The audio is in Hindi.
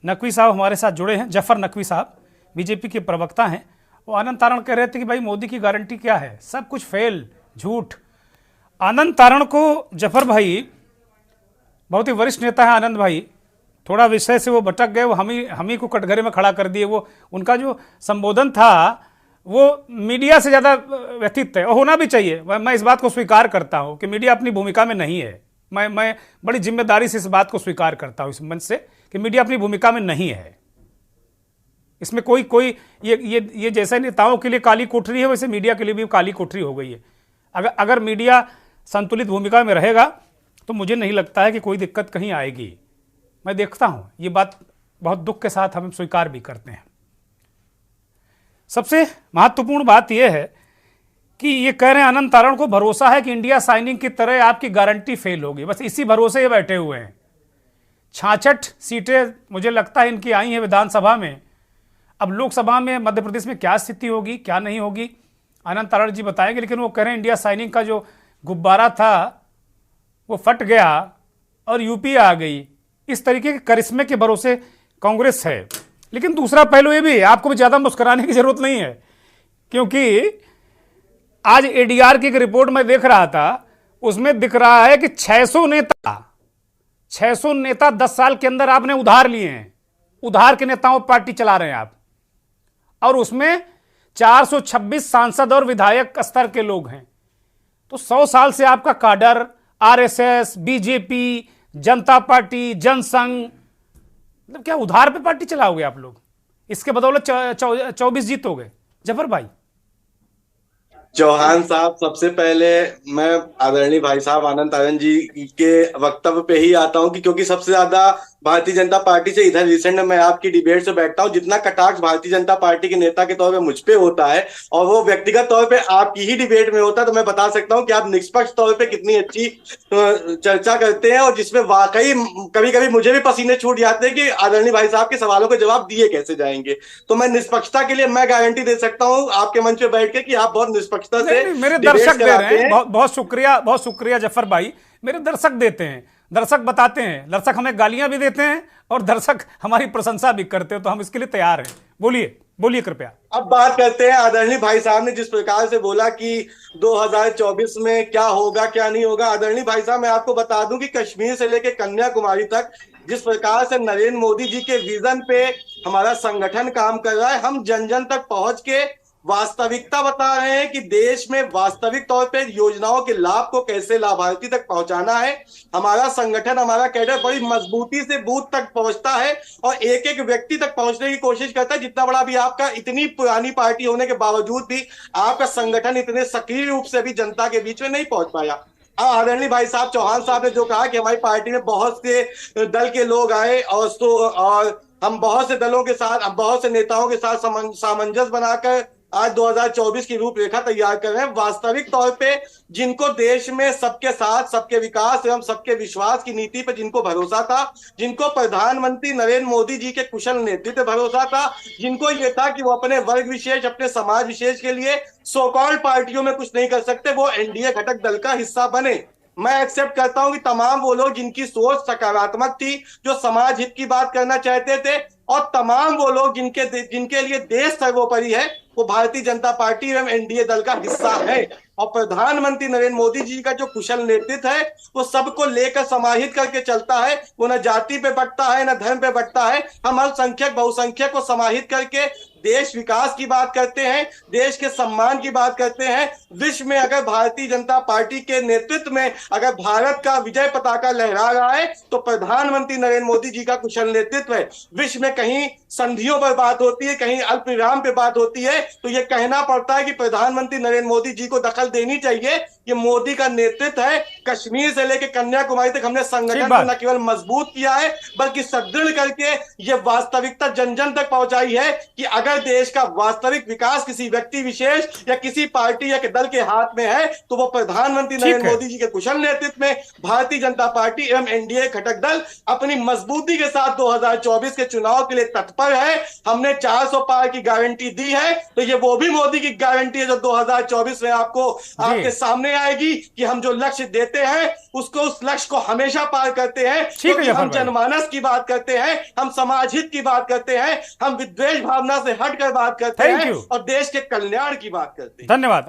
नकवी साहब हमारे साथ जुड़े हैं। जफर नकवी साहब बीजेपी के प्रवक्ता हैं। वो आनंद तारण कह रहे थे कि भाई मोदी की गारंटी क्या है, सब कुछ फेल, झूठ। आनंद तारण को जफर भाई बहुत ही वरिष्ठ नेता है। आनंद भाई थोड़ा विषय से वो भटक गए, वो हम ही को कटघरे में खड़ा कर दिए। वो उनका जो संबोधन था वो मीडिया से ज़्यादा व्यथित है, और होना भी चाहिए। मैं इस बात को स्वीकार करता हूँ कि मीडिया अपनी भूमिका में नहीं है। मैं बड़ी जिम्मेदारी से इस बात को स्वीकार करता हूँ इस मंच से कि मीडिया अपनी भूमिका में नहीं है। इसमें कोई ये जैसे नेताओं के लिए काली कोठरी है, वैसे मीडिया के लिए भी काली कोठरी हो गई है। अगर मीडिया संतुलित भूमिका में रहेगा तो मुझे नहीं लगता है कि कोई दिक्कत कहीं आएगी। मैं देखता हूं, ये बात बहुत दुख के साथ हम स्वीकार भी करते हैं। सबसे महत्वपूर्ण बात यह है कि ये कह रहे हैं आनंद तारण को भरोसा है कि इंडिया साइनिंग की तरह आपकी गारंटी फेल होगी। बस इसी भरोसे ये बैठे हुए हैं। 66 सीटें मुझे लगता है इनकी आई हैं विधानसभा में। अब लोकसभा में मध्य प्रदेश में क्या स्थिति होगी, क्या नहीं होगी, आनंद तारण जी बताएंगे। लेकिन वो कह रहे हैं इंडिया साइनिंग का जो गुब्बारा था वो फट गया और यूपी आ गई। इस तरीके के करिश्मे के भरोसे कांग्रेस है। लेकिन दूसरा पहलू ये भी है, आपको भी ज़्यादा मुस्कुराने की जरूरत नहीं है, क्योंकि आज एडीआर की एक रिपोर्ट में देख रहा था, उसमें दिख रहा है कि 600 नेता 10 साल के अंदर आपने उधार लिए हैं। उधार के नेताओं पर पार्टी चला रहे हैं आप, और उसमें 426 सांसद और विधायक स्तर के लोग हैं। तो 100 साल से आपका काडर, आरएसएस, बीजेपी, जनता पार्टी, जनसंघ, मतलब क्या उधार पे पार्टी चलाओगे आप लोग? इसके बदौलत 24 जीतोगे। जफर भाई। चौहान साहब, सबसे पहले मैं आदरणीय भाई साहब आनंद तारण जी के वक्तव्य पे ही आता हूं कि क्योंकि सबसे ज्यादा भारतीय जनता पार्टी से इधर रिसेंट में मैं आपकी डिबेट से बैठता हूं, जितना कटाक्ष भारतीय जनता पार्टी के नेता के तौर पे मुझ पे होता है और वो व्यक्तिगत तौर पे आपकी ही डिबेट में होता है, तो मैं बता सकता हूं कि आप निष्पक्ष तौर पे कितनी अच्छी चर्चा करते हैं, और जिसमें वाकई कभी कभी मुझे भी पसीने छूट जाते हैं कि आदरणीय भाई साहब के सवालों के जवाब दिए कैसे जाएंगे। तो मैं निष्पक्षता के लिए मैं गारंटी दे सकता हूं आपके मंच पे बैठ के कि आप बहुत निष्पक्षता से मेरे दर्शक दे रहे हैं। बहुत शुक्रिया जफर भाई। मेरे दर्शक देते हैं, दर्शक बताते हैं, दर्शक हमें गालियां भी देते हैं और दर्शक हमारी प्रशंसा भी करते हैं, तो हम इसके लिए तैयार हैं। बोलिए कृपया। अब बात करते हैं, आदरणीय भाई साहब ने जिस प्रकार से बोला कि 2024 में क्या होगा क्या नहीं होगा। आदरणीय भाई साहब, मैं आपको बता दूं कि कश्मीर से लेकर कन्याकुमारी तक जिस प्रकार से नरेंद्र मोदी जी के विजन पे हमारा संगठन काम कर रहा है, हम जन जन तक पहुंच के वास्तविकता बता रहे हैं कि देश में वास्तविक तौर पे योजनाओं के लाभ को कैसे लाभार्थी तक पहुंचाना है। हमारा संगठन, हमारा कैडर बड़ी मजबूती से बूथ तक पहुंचता है और एक एक व्यक्ति तक पहुंचने की कोशिश करता है। जितना बड़ा भी आपका, इतनी पुरानी पार्टी होने के बावजूद भी आपका संगठन इतने सक्रिय रूप से भी जनता के बीच में नहीं पहुंच पाया। आदरणीय भाई साहब चौहान साहब ने जो कहा कि हमारी पार्टी में बहुत से दल के लोग आए और हम बहुत से दलों के साथ, बहुत से नेताओं के साथ सामंजस्य बनाकर आज 2024 की रूपरेखा तैयार कर रहे हैं। वास्तविक तौर पे जिनको देश में सबके साथ, सबके विकास एवं सबके विश्वास की नीति पर जिनको भरोसा था, जिनको प्रधानमंत्री नरेंद्र मोदी जी के कुशल नेतृत्व भरोसा था, जिनको ये था कि वो अपने वर्ग विशेष, अपने समाज विशेष के लिए सो कॉल्ड पार्टियों में कुछ नहीं कर सकते, वो एनडीए घटक दल का हिस्सा बने। मैं एक्सेप्ट करता हूं कि तमाम वो लोग जिनकी सोच सकारात्मक थी, जो समाज हित की बात करना चाहते थे, और तमाम वो लोग जिनके लिए देश सर्वोपरि है, वो भारतीय जनता पार्टी एवं एनडीए दल का हिस्सा है। और प्रधानमंत्री नरेंद्र मोदी जी का जो कुशल नेतृत्व है, वो सबको लेकर समाहित करके चलता है। वो न जाति पे बंटता है, न धर्म पे बंटता है। हम अल्पसंख्यक बहुसंख्यक को समाहित करके देश विकास की बात करते हैं, देश के सम्मान की बात करते हैं। विश्व में अगर भारतीय जनता पार्टी के नेतृत्व में अगर भारत का विजय पताका लहरा रहा है, तो प्रधानमंत्री नरेंद्र मोदी जी का कुशल नेतृत्व है। विश्व में कहीं संधियों पर बात होती है, कहीं अल्पविराम पे बात होती है, तो यह कहना पड़ता है कि प्रधानमंत्री नरेंद्र मोदी जी को दखल देनी चाहिए। ये मोदी का नेतृत्व है। कश्मीर से लेकर कन्याकुमारी तक हमने संगठन को न केवल मजबूत किया है, बल्कि सुदृढ़ करके ये वास्तविकता जन जन तक पहुंचाई है कि अगर देश का वास्तविक विकास किसी व्यक्ति विशेष या किसी पार्टी या दल के हाथ में है, तो वो प्रधानमंत्री नरेंद्र मोदी जी के कुशल नेतृत्व में भारतीय जनता पार्टी एवं एनडीए घटक दल अपनी मजबूती के साथ 2024 के चुनाव के लिए तत्पर है। हमने 400 पार की गारंटी दी है, तो ये वो भी मोदी की गारंटी है जो 2024 में आपको आपके सामने आएगी कि हम जो लक्ष्य देते हैं उसको, उस लक्ष्य को हमेशा पार करते हैं, क्योंकि हम जनमानस की बात करते हैं, हम समाज हित की बात करते हैं, हम विद्वेष भावना से हटकर बात करते हैं और देश के कल्याण की बात करते हैं। धन्यवाद।